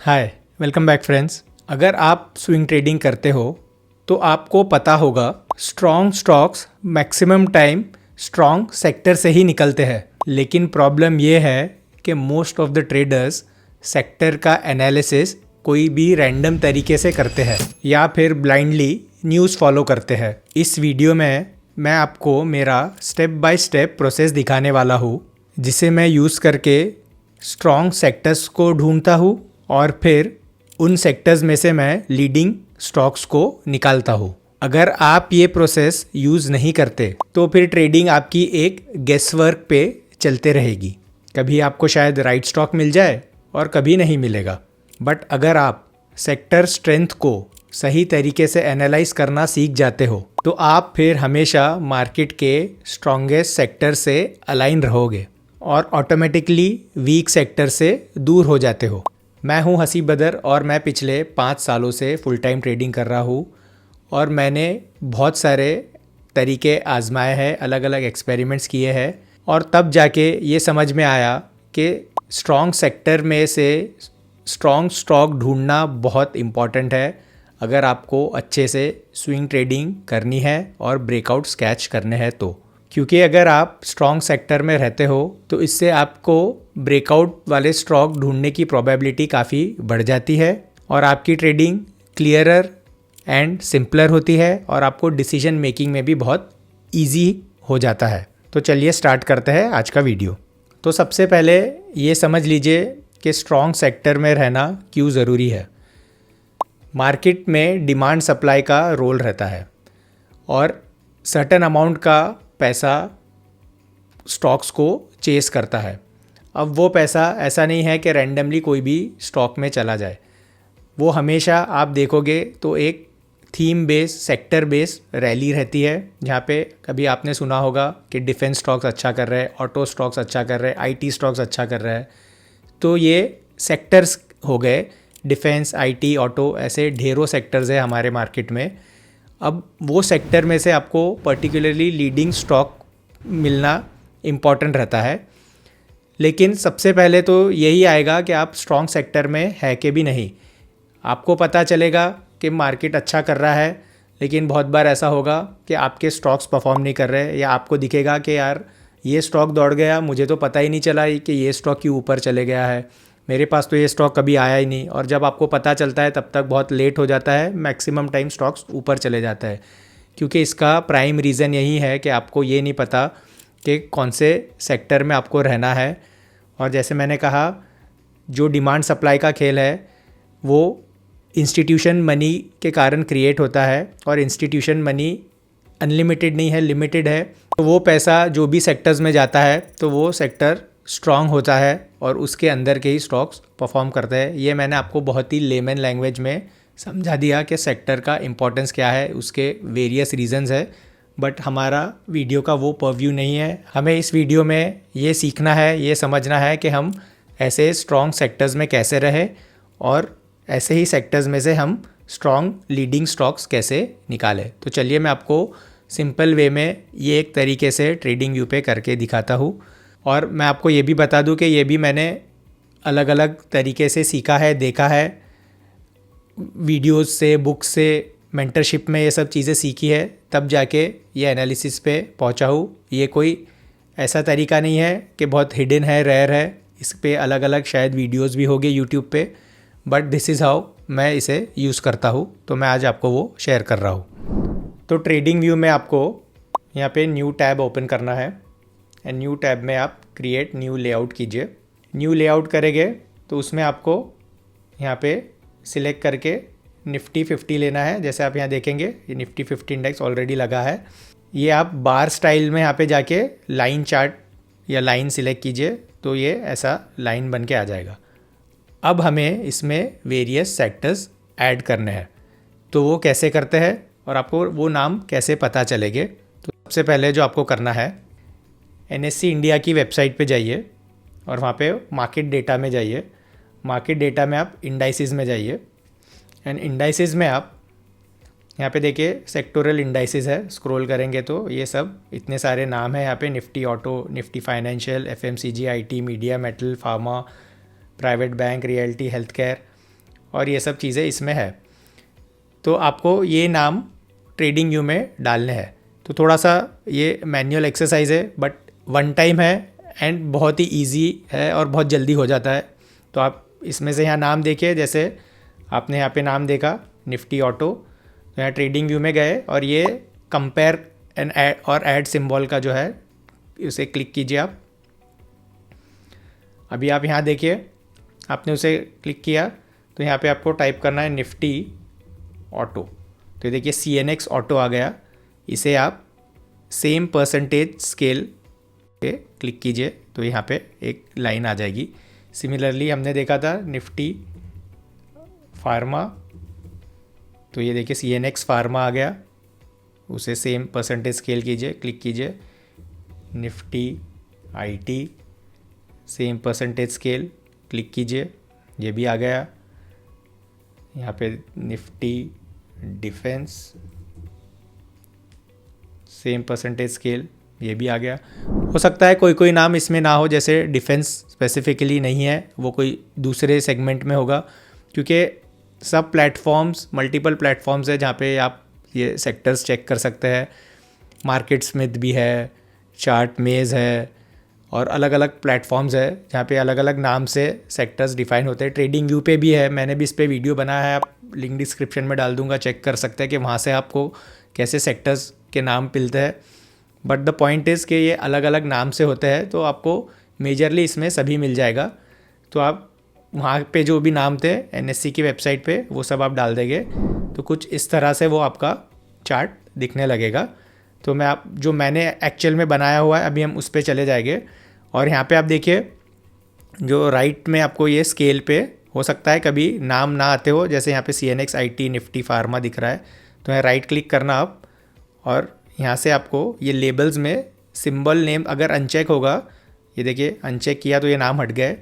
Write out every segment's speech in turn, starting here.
हाय, welcome back friends. अगर आप swing trading करते हो तो आपको पता होगा strong stocks maximum time strong sector से ही निकलते हैं। लेकिन प्रॉब्लम ये है कि most of the traders sector का एनालिसिस कोई भी रैंडम तरीके से करते हैं या फिर ब्लाइंडली न्यूज़ फॉलो करते हैं। इस वीडियो में मैं आपको मेरा स्टेप बाय स्टेप प्रोसेस दिखाने वाला हूँ, जिसे मैं यूज़ करके स्ट्रॉन्ग सेक्टर्स को ढूंढता हूँ और फिर उन सेक्टर्स में से मैं लीडिंग स्टॉक्स को निकालता हूँ। अगर आप ये प्रोसेस यूज़ नहीं करते तो फिर ट्रेडिंग आपकी एक गेस वर्क पे चलते रहेगी। कभी आपको शायद राइट स्टॉक मिल जाए और कभी नहीं मिलेगा। बट अगर आप सेक्टर स्ट्रेंथ को सही तरीके से एनालाइज करना सीख जाते हो तो आप फिर हमेशा मार्केट के स्ट्रॉन्गेस्ट सेक्टर से अलाइन रहोगे और ऑटोमेटिकली वीक सेक्टर से दूर हो जाते हो। मैं हूं हसीब बदर और मैं पिछले 5 सालों से फुल टाइम ट्रेडिंग कर रहा हूं और मैंने बहुत सारे तरीके आजमाए हैं, अलग अलग एक्सपेरिमेंट्स किए हैं और तब जाके ये समझ में आया कि स्ट्रॉन्ग सेक्टर में से स्ट्रॉन्ग स्टॉक ढूंढना बहुत इम्पॉर्टेंट है अगर आपको अच्छे से स्विंग ट्रेडिंग करनी है और ब्रेकआउट्स कैच करने हैं तो। क्योंकि अगर आप स्ट्रॉन्ग सेक्टर में रहते हो तो इससे आपको ब्रेकआउट वाले स्टॉक ढूंढने की प्रोबेबिलिटी काफ़ी बढ़ जाती है और आपकी ट्रेडिंग क्लियरर एंड सिंपलर होती है और आपको डिसीजन मेकिंग में भी बहुत इजी हो जाता है। तो चलिए स्टार्ट करते हैं आज का वीडियो। तो सबसे पहले ये समझ लीजिए कि स्ट्रॉन्ग सेक्टर में रहना क्यों ज़रूरी है। मार्केट में डिमांड सप्लाई का रोल रहता है और सर्टेन अमाउंट का पैसा स्टॉक्स को चेस करता है। अब वो पैसा ऐसा नहीं है कि रैंडमली कोई भी स्टॉक में चला जाए। वो हमेशा आप देखोगे तो एक theme base sector base rally रहती है, जहाँ पे कभी आपने सुना होगा कि डिफेंस स्टॉक्स अच्छा कर रहे हैं, ऑटो स्टॉक्स अच्छा कर रहे हैं, आईटी स्टॉक्स अच्छा कर रहे हैं। तो ये सेक्टर्स हो गए, डिफेंस, आईटी, ऑटो, ऐसे ढेरों सेक्टर्स है हमारे मार्केट में। अब वो सेक्टर में से आपको पर्टिकुलरली लीडिंग स्टॉक मिलना इम्पॉर्टेंट रहता है। लेकिन सबसे पहले तो यही आएगा कि आप स्ट्रॉन्ग सेक्टर में है कि भी नहीं। आपको पता चलेगा कि मार्केट अच्छा कर रहा है, लेकिन बहुत बार ऐसा होगा कि आपके स्टॉक्स परफॉर्म नहीं कर रहे या आपको दिखेगा कि यार ये स्टॉक दौड़ गया, मुझे तो पता ही नहीं चला कि ये स्टॉक क्यों ऊपर चले गया है, मेरे पास तो ये स्टॉक कभी आया ही नहीं। और जब आपको पता चलता है तब तक बहुत लेट हो जाता है, मैक्सिमम टाइम स्टॉक्स ऊपर चले जाता है। क्योंकि इसका प्राइम रीज़न यही है कि आपको ये नहीं पता कि कौन से सेक्टर में आपको रहना है। और जैसे मैंने कहा, जो डिमांड सप्लाई का खेल है वो इंस्टीट्यूशन मनी के कारण क्रिएट होता है और इंस्टीट्यूशन मनी अनलिमिटेड नहीं है, लिमिटेड है। तो वो पैसा जो भी सेक्टर्स में जाता है तो वो सेक्टर स्ट्रॉन्ग होता है और उसके अंदर के ही स्टॉक्स परफॉर्म करते हैं। ये मैंने आपको बहुत ही लेमन लैंग्वेज में समझा दिया कि सेक्टर का इंपॉर्टेंस क्या है, उसके वेरियस रीजंस है। बट हमारा वीडियो का वो परव्यू नहीं है। हमें इस वीडियो में ये सीखना है, ये समझना है कि हम ऐसे स्ट्रॉन्ग सेक्टर्स में कैसे रहें और ऐसे ही सेक्टर्स में से हम स्ट्रॉन्ग लीडिंग स्टॉक्स कैसे निकालें। तो चलिए मैं आपको सिंपल वे में ये एक तरीके से ट्रेडिंग व्यू पे करके दिखाता हूँ। और मैं आपको ये भी बता दूं कि ये भी मैंने अलग अलग तरीके से सीखा है, देखा है, वीडियोस से, बुक्स से, मेंटरशिप में ये सब चीज़ें सीखी है, तब जाके ये एनालिसिस पे पहुंचा हूँ। ये कोई ऐसा तरीका नहीं है कि बहुत हिडन है, रेयर है। इस पे अलग अलग शायद वीडियोस भी होंगे यूट्यूब पे, बट दिस इज़ हाउ मैं इसे यूज़ करता हूँ। तो मैं आज आपको वो शेयर कर रहा हूँ। तो ट्रेडिंग व्यू में आपको यहाँ पे न्यू टैब ओपन करना है एंड न्यू टैब में आप क्रिएट न्यू लेआउट कीजिए। न्यू लेआउट करेंगे तो उसमें आपको यहाँ पे सिलेक्ट करके निफ्टी 50 लेना है। जैसे आप यहाँ देखेंगे ये निफ्टी 50 इंडेक्स ऑलरेडी लगा है। ये आप बार स्टाइल में यहाँ पे जाके लाइन चार्ट या लाइन सिलेक्ट कीजिए तो ये ऐसा लाइन बन के आ जाएगा। अब हमें इसमें वेरियस सेक्टर्स ऐड करने हैं। तो वो कैसे करते हैं और आपको वो नाम कैसे पता चलेंगे। तो सबसे पहले जो आपको करना है, NSE इंडिया की वेबसाइट पे जाइए और वहाँ पे मार्केट डेटा में जाइए। मार्केट डेटा में आप इंडाइसिस में जाइए एंड इंडाइसिस में आप यहाँ पे देखिए सेक्टोरल इंडाइसिस है। स्क्रॉल करेंगे तो ये सब इतने सारे नाम हैं यहाँ पे, Nifty auto, Nifty financial, FMCG, IT, media, metal, pharma, private bank, realty, health care. और ये सब चीज़ें इसमें है। तो आपको ये नाम ट्रेडिंग व्यू में डालने हैं। तो थोड़ा सा ये मैनुअल एक्सरसाइज है, बट वन टाइम है एंड बहुत ही इजी है और बहुत जल्दी हो जाता है। तो आप इसमें से यहाँ नाम देखिए, जैसे आपने यहाँ पे नाम देखा निफ्टी ऑटो, तो यहाँ ट्रेडिंग व्यू में गए और ये कंपेयर एंड ऐड और ऐड सिंबल का जो है उसे क्लिक कीजिए आप। अभी आप यहाँ देखिए, आपने उसे क्लिक किया तो यहाँ पे आपको टाइप करना है निफ्टी ऑटो। तो देखिए CNX ऑटो आ गया। इसे आप सेम परसेंटेज स्केल पे क्लिक कीजिए तो यहाँ पे एक लाइन आ जाएगी। सिमिलरली हमने देखा था निफ्टी फार्मा, तो ये देखिए CNX फार्मा आ गया, उसे सेम परसेंटेज स्केल कीजिए, क्लिक कीजिए। Nifty IT same percentage scale, click कीजिए, ये भी आ गया। यहाँ पे Nifty defence same percentage scale, ये भी आ गया। हो सकता है कोई कोई नाम इसमें ना हो, जैसे डिफेंस स्पेसिफिकली नहीं है, वो कोई दूसरे सेगमेंट में होगा, क्योंकि सब प्लेटफॉर्म्स मल्टीपल प्लेटफॉर्म्स है जहाँ पे आप ये सेक्टर्स चेक कर सकते हैं। मार्केट स्मिथ भी है, चार्ट मेज है, और अलग अलग प्लेटफॉर्म्स है जहाँ पे अलग अलग नाम से सेक्टर्स डिफाइन होते हैं। ट्रेडिंग व्यू पे भी है, मैंने भी इस पे वीडियो बनाया है, आप लिंक डिस्क्रिप्शन में डाल दूंगा, चेक कर सकते हैं कि वहाँ से आपको कैसे सेक्टर्स के नाम मिलते हैं। बट द पॉइंट इज़ कि ये अलग अलग नाम से होते हैं, तो आपको मेजरली इसमें सभी मिल जाएगा। तो आप वहाँ पे जो भी नाम थे NSE की वेबसाइट पे वो सब आप डाल देंगे तो कुछ इस तरह से वो आपका चार्ट दिखने लगेगा। तो जो मैंने एक्चुअल में बनाया हुआ है, अभी हम उस पर चले जाएंगे। और यहाँ पे आप देखिए, जो राइट में आपको ये स्केल पे हो सकता है कभी नाम ना आते हो, जैसे यहाँ पे CNX IT निफ्टी फार्मा दिख रहा है, तो यहाँ राइट क्लिक करना आप, और यहाँ से आपको ये लेबल्स में सिंबल नेम अगर अनचेक होगा, ये देखिए अनचेक किया तो ये नाम हट गए,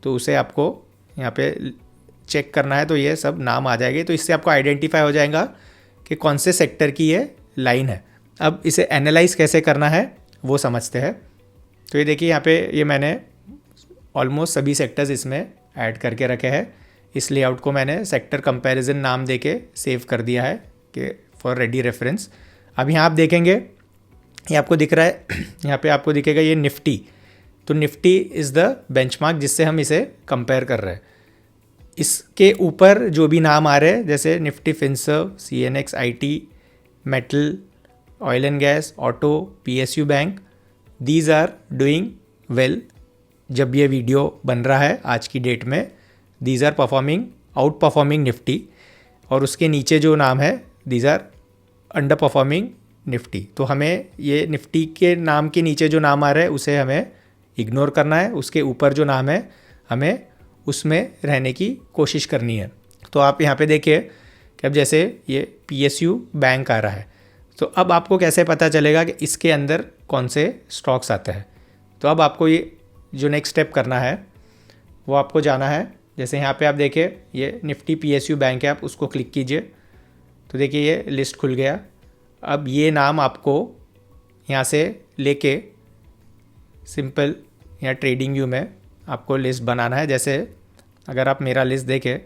तो उसे आपको यहाँ पे चेक करना है, तो ये सब नाम आ जाएंगे। तो इससे आपको आइडेंटिफाई हो जाएगा कि कौन से सेक्टर की ये लाइन है। अब इसे एनालाइज कैसे करना है वो समझते हैं। तो ये देखिए यहाँ पे ये मैंने ऑलमोस्ट सभी सेक्टर्स इसमें ऐड करके रखे हैं। इस लेआउट को मैंने सेक्टर कंपैरिजन नाम देके सेव कर दिया है कि फॉर रेडी रेफरेंस। अब यहाँ आप देखेंगे, ये आपको दिख रहा है, यहाँ पे आपको दिखेगा ये निफ्टी। तो निफ्टी इज़ द बेंचमार्क जिससे हम इसे कंपेयर कर रहे हैं। इसके ऊपर जो भी नाम आ रहे हैं, जैसे Nifty Finserv, CNX IT, metal, oil and gas, auto, PSU bank, these are doing well. जब ये वीडियो बन रहा है आज की डेट में, these are performing outperforming Nifty, और उसके नीचे जो नाम है these are underperforming Nifty. तो हमें ये निफ्टी के नाम के नीचे जो नाम आ रहा है उसे हमें इग्नोर करना है, उसके ऊपर जो नाम है हमें उसमें रहने की कोशिश करनी है। तो आप यहाँ पे देखिए कि अब जैसे ये PSU बैंक आ रहा है, तो अब आपको कैसे पता चलेगा कि इसके अंदर कौन से स्टॉक्स आते हैं। तो अब आपको ये जो नेक्स्ट स्टेप करना है वो आपको जाना है। जैसे यहाँ पे आप देखिए ये निफ्टी PSU बैंक है, आप उसको क्लिक कीजिए तो देखिए ये लिस्ट खुल गया। अब ये नाम आपको यहाँ से लेके सिंपल यहाँ ट्रेडिंग व्यू में आपको लिस्ट बनाना है। जैसे अगर आप मेरा लिस्ट देखें,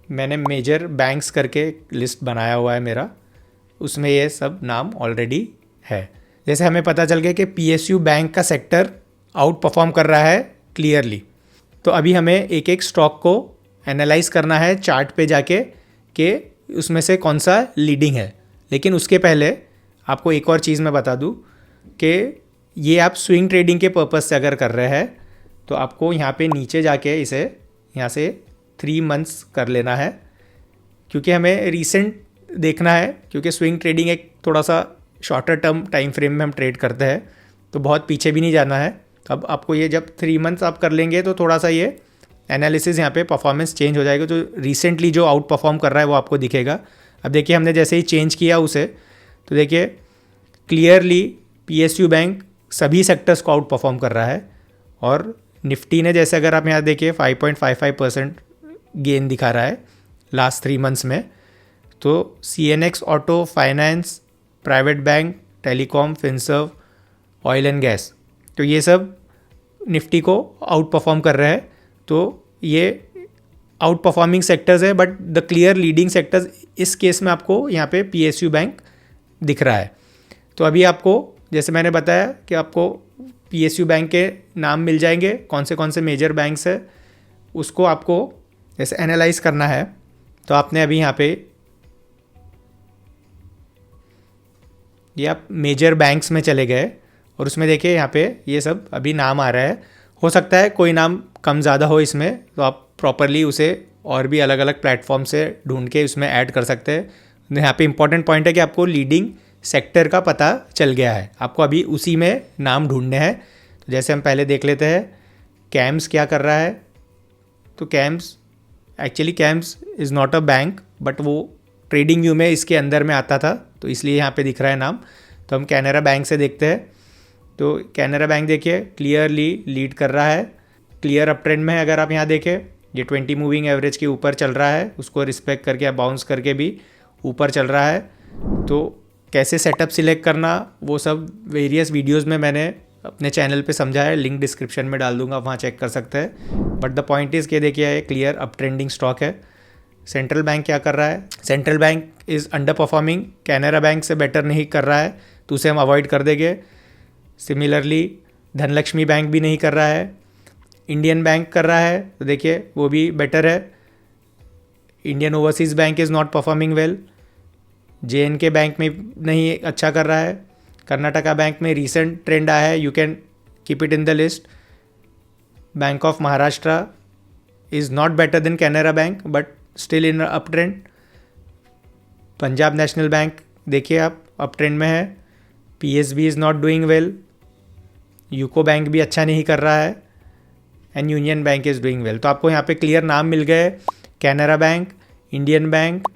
मैंने मेजर बैंक्स करके लिस्ट बनाया हुआ है मेरा, उसमें ये सब नाम ऑलरेडी है। जैसे हमें पता चल गया कि PSU बैंक का सेक्टर आउट परफॉर्म कर रहा है क्लियरली। तो अभी हमें एक एक स्टॉक को एनालाइज करना है चार्ट पे जाके कि उसमें से कौन सा लीडिंग है। लेकिन उसके पहले आपको एक और चीज़ मैं बता दूं कि ये आप स्विंग ट्रेडिंग के पर्पज़ से अगर कर रहे हैं तो आपको यहाँ पे नीचे जाके इसे यहाँ से 3 मंथ्स कर लेना है, क्योंकि हमें रीसेंट देखना है, क्योंकि स्विंग ट्रेडिंग एक थोड़ा सा शॉर्टर टर्म टाइम फ्रेम में हम ट्रेड करते हैं, तो बहुत पीछे भी नहीं जाना है। तो अब आपको ये जब 3 मंथ्स आप कर लेंगे तो थोड़ा सा ये एनालिसिस यहाँ पे परफॉर्मेंस चेंज हो जाएगा, तो रिसेंटली जो आउट परफॉर्म कर रहा है वो आपको दिखेगा। अब देखिए हमने जैसे ही चेंज किया उसे, तो देखिए क्लियरली PSU बैंक सभी सेक्टर्स को आउट परफॉर्म कर रहा है, और निफ्टी ने जैसे अगर आप यहाँ देखिए 5.55% गेन दिखा रहा है लास्ट 3 मंथ्स में। तो CNX auto, finance, private bank, telecom, Finserv, oil and gas, तो ये सब निफ्टी को आउट परफॉर्म कर रहे हैं। तो ये आउट परफॉर्मिंग सेक्टर्स है, but the clear leading sectors इस केस में आपको यहाँ पे PSU बैंक दिख रहा है। तो अभी आपको जैसे मैंने बताया कि आपको PSU बैंक के नाम मिल जाएंगे, कौन से मेजर बैंक्स है उसको आपको जैसे एनालाइज करना है। तो आपने अभी यहाँ पे ये आप मेजर बैंक्स में चले गए और उसमें देखिए यहाँ पे ये सब अभी नाम आ रहा है। हो सकता है कोई नाम कम ज़्यादा हो इसमें, तो आप प्रॉपरली उसे और भी अलग अलग प्लेटफॉर्म से ढूंढ के उसमें ऐड कर सकते हैं। यहाँ पे इंपॉर्टेंट पॉइंट है कि आपको लीडिंग सेक्टर का पता चल गया है, आपको अभी उसी में नाम ढूंढने हैं। तो जैसे हम पहले देख लेते हैं कैम्स क्या कर रहा है। तो camps is not a bank, but वो ट्रेडिंग व्यू में इसके अंदर में आता था, तो इसलिए यहाँ पे दिख रहा है नाम। तो हम कैनरा बैंक से देखते हैं। तो कैनरा बैंक देखिए क्लियरली लीड कर रहा है, क्लियर अप ट्रेंड में है। अगर आप यहाँ देखें ये 20 मूविंग एवरेज के ऊपर चल रहा है, उसको रिस्पेक्ट करके या बाउंस करके भी ऊपर चल रहा है। तो कैसे सेटअप सिलेक्ट करना वो सब वेरियस वीडियोस में मैंने अपने चैनल पे समझा है, लिंक डिस्क्रिप्शन में डाल दूंगा, वहाँ चेक कर सकते हैं। बट द पॉइंट इज़ कि देखिए ये क्लियर अप ट्रेंडिंग स्टॉक है। सेंट्रल बैंक क्या कर रहा है? Central bank is under performing, Canara bank से बेटर नहीं कर रहा है, तो उसे हम अवॉइड कर देंगे। सिमिलरली धनलक्ष्मी बैंक भी नहीं कर रहा है, इंडियन बैंक कर रहा है, तो देखिए वो भी बेटर है। Indian overseas bank is not performing well, JNK bank में नहीं अच्छा कर रहा है, कर्नाटका बैंक में रीसेंट ट्रेंड आया है, you can keep it in the list. Bank of Maharashtra is not better than Canara bank but still in up trend. Punjab national bank देखिए आप अप ट्रेंड में है। PSB is not doing well, UCO bank भी अच्छा नहीं कर रहा है, and union bank is doing well. तो आपको यहाँ पे क्लियर नाम मिल गए, Canara bank, Indian bank,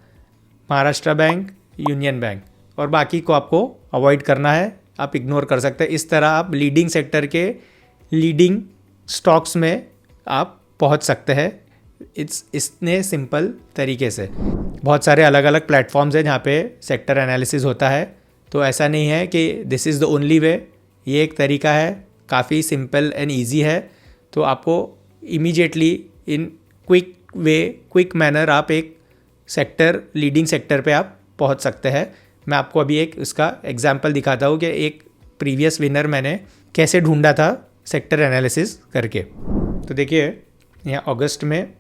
Maharashtra bank, union bank, और बाकी को आपको अवॉइड करना है, आप इग्नोर कर सकते हैं। इस तरह आप लीडिंग सेक्टर के लीडिंग स्टॉक्स में आप पहुंच सकते हैं इतने सिंपल तरीके से। बहुत सारे अलग अलग प्लेटफॉर्म्स हैं जहाँ पे सेक्टर एनालिसिस होता है, तो ऐसा नहीं है कि this is the only way. ये एक तरीका है, काफ़ी सिंपल एंड ईजी है। तो आपको इमीडिएटली इन क्विक मैनर आप एक लीडिंग सेक्टर पे आप पहुंच सकते हैं। मैं आपको अभी एक उसका एग्जांपल दिखाता हूँ कि एक प्रीवियस विनर मैंने कैसे ढूंढा था सेक्टर एनालिसिस करके। तो देखिए यहाँ अगस्त में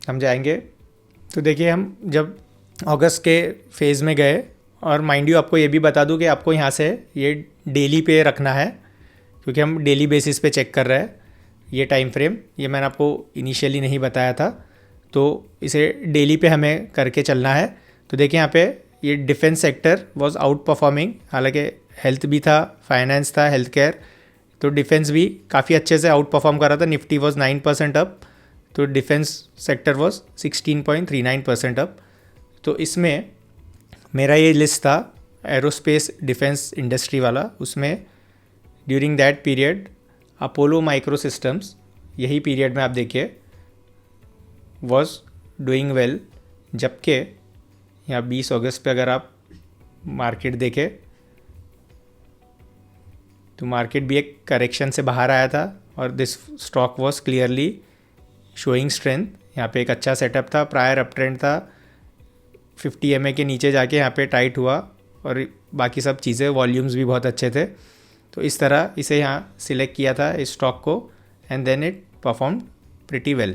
हम जाएंगे। तो देखिए हम जब अगस्त के फेज़ में गए, और माइंड यू आपको ये भी बता दूँ कि आपको यहाँ से ये डेली पे रखना है, क्योंकि हम डेली बेसिस पे चेक कर रहे हैं। ये टाइम फ्रेम ये मैंने आपको इनिशियली नहीं बताया था, तो इसे डेली पे हमें करके चलना है। तो देखिए यहाँ पे ये defence sector was out performing, हालांकि हेल्थ भी था, फाइनेंस था, हेल्थ केयर, तो डिफेंस भी काफ़ी अच्छे से आउट परफॉर्म कर रहा था। निफ्टी वाज 9% अप, तो डिफेंस सेक्टर वाज 16.39% अप। तो इसमें मेरा ये लिस्ट था एरोस्पेस डिफेंस इंडस्ट्री वाला, उसमें during that period Apollo micro systems, यही पीरियड में आप देखिए वॉज डूइंग वेल। जबकि यहाँ 20 अगस्त पे अगर आप मार्केट देखें तो मार्केट भी एक करेक्शन से बाहर आया था, और this stock was clearly showing strength. यहाँ पे एक अच्छा सेटअप था, प्रायर अप ट्रेंड था, 50 MA के नीचे जाके यहाँ पे टाइट हुआ, और बाकी सब चीज़ें वॉल्यूम्स भी बहुत अच्छे थे। तो इस तरह इसे यहाँ सिलेक्ट किया था इस स्टॉक को, and then it perform pretty well.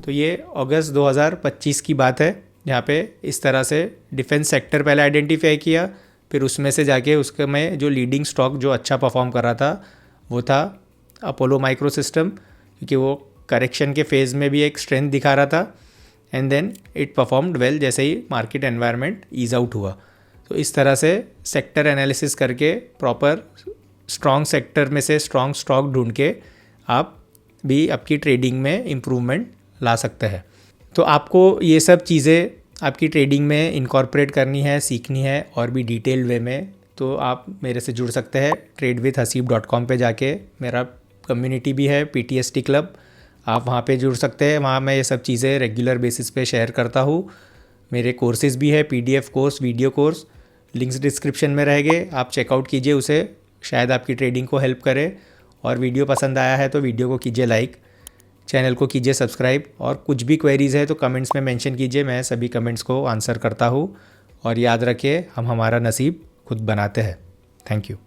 तो ये अगस्त 2025 की बात है, जहाँ पे इस तरह से डिफेंस सेक्टर पहले आइडेंटिफाई किया, फिर उसमें से जाके उसके में जो लीडिंग स्टॉक जो अच्छा परफॉर्म कर रहा था वो था अपोलो माइक्रो सिस्टम, क्योंकि वो करेक्शन के फेज़ में भी एक स्ट्रेंथ दिखा रहा था, and then it performed well जैसे ही मार्केट एनवायरनमेंट ईज आउट हुआ। तो इस तरह से सेक्टर एनालिसिस करके प्रॉपर स्ट्रॉन्ग सेक्टर में से स्ट्रॉन्ग स्टॉक ढूंढ के आप भी आपकी ट्रेडिंग में इम्प्रूवमेंट ला सकते हैं। तो आपको ये सब चीज़ें आपकी ट्रेडिंग में इनकॉर्पोरेट करनी है, सीखनी है और भी डिटेल वे में, तो आप मेरे से जुड़ सकते हैं tradewithhaseeb.com पे जाके। मेरा कम्युनिटी भी है PTST क्लब, आप वहाँ पे जुड़ सकते हैं। वहाँ मैं ये सब चीज़ें रेगुलर बेसिस पे शेयर करता हूँ। मेरे कोर्सेज़ भी है, PDF course, video course, links description में रहेंगे, आप चेकआउट कीजिए उसे, शायद आपकी ट्रेडिंग को हेल्प करे। और वीडियो पसंद आया है तो वीडियो को कीजिए लाइक, चैनल को कीजिए सब्सक्राइब, और कुछ भी क्वेरीज़ है तो कमेंट्स में मेंशन कीजिए, मैं सभी कमेंट्स को आंसर करता हूँ। और याद रखिए, हम हमारा नसीब खुद बनाते हैं। Thank you.